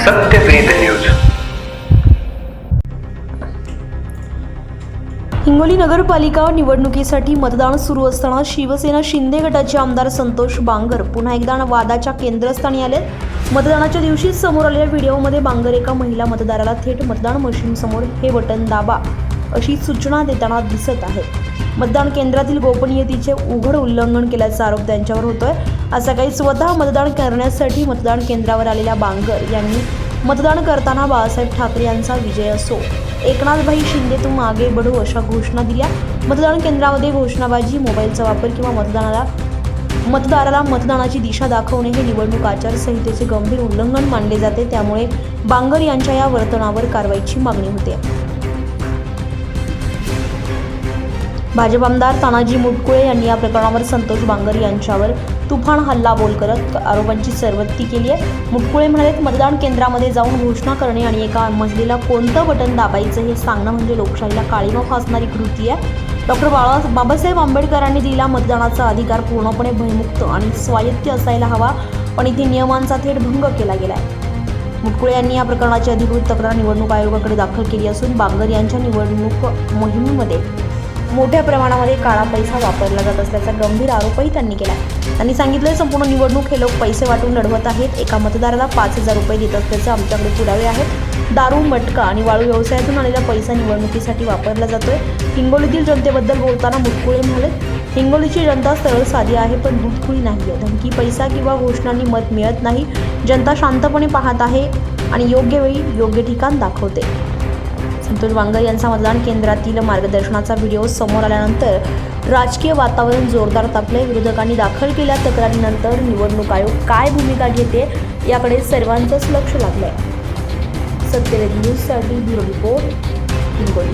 सत्यप्रीत news. Hingoli नगरपालिका निवडणुकीसाठी मतदान सुरू असताना शिवसेना शिंदे गटाचे आमदार संतोष बांगर पुन्हा एकदा वादाच्या केंद्रस्थानी आले। मतदानाच्या दिवशी समोर आलेल्या व्हिडिओमध्ये बांगर एका महिला मतदाराला थेट मतदान मशीन समोर हे बटन दाबा अशी सूचना देताना दिसत आहेत। मतदान केंद्रातील गोपनीयतेचे उघड उल्लंघन केल्याचा आरोप त्यांच्यावर होतोय। असा काही स्वतः मतदान करण्यासाठी मतदान केंद्रावर आलेल्या बांगर यांनी मतदान करताना बाळासाहेब ठाकरे यांचा विजय असो, एकनाथभाई शिंदे तुम आगे बढो अशा घोषणा दिल्या। मतदान केंद्रामध्ये घोषणाबाजी, मोबाईलचा वापर किंवा मतदाराला मतदानाची दिशा दाखवणे हे निवडणूक आचारसंहितेचे गंभीर उल्लंघन मानले जाते। त्यामुळे बांगर यांच्या या वर्तनावर कारवाईची मागणी होते। भाजप आमदार तानाजी मुटकुळे यांनी या प्रकरणावर संतोष बांगर यांच्यावर तुफान हल्लाबोल करत आरोपांची सरवत्ती केली आहे। मुटकुळे म्हणाले, मतदान केंद्रामध्ये जाऊन घोषणा करणे आणि एका महिलेला कोणतं बटन दाबायचं हे सांगणं म्हणजे लोकशाहीला काळीमा फासणारी कृती आहे। डॉक्टर बाबासाहेब आंबेडकरांनी दिलेला मतदानाचा अधिकार पूर्णपणे भयमुक्त आणि स्वायत्त असायला हवा, पण इथे नियमांचा थेट भंग केला गेलाय। मुटकुळे यांनी या प्रकरणाची अधिकृत तक्रार निवडणूक आयोगाकडे दाखल केली असून बांगर यांच्या निवडणूक मोहिमेमध्ये मोठ्या प्रमाणामध्ये काळा पैसा वापरला जात असल्याचा गंभीर आरोपही त्यांनी केला। त्यांनी सांगितले, संपूर्ण निवडणूक हे लोक पैसे वाटून लढवत आहेत। एका मतदाराला 5,000 रुपये देत असल्याचे आमच्याकडे पुरावे आहेत। दारू, मटका आणि वाळू व्यवसायातून आलेला पैसा निवडणुकीसाठी वापरला जातोय। हिंगोलीतील जनतेबद्दल बोलताना मुटकुळे म्हणाले, हिंगोलीची जनता सरळ साधी आहे, पण दूधखुळी नाही आहे। धमकी, पैसा किंवा घोषणांनी मत मिळत नाही। जनता शांतपणे पाहत आहे आणि योग्य वेळी योग्य ठिकाण दाखवते। संतोष बांगर यांचा मतदान केंद्रातील मार्गदर्शनाचा व्हिडिओ समोर आल्यानंतर राजकीय वातावरण जोरदार तापले। विरोधकांनी दाखल केलेल्या तक्रारीनंतर निवडणूक आयोग काय भूमिका घेते याकडे सर्वांचंच लक्ष लागलंय। सत्यवेद न्यूजसाठी ब्युरो रिपोर्ट, हिंगोली।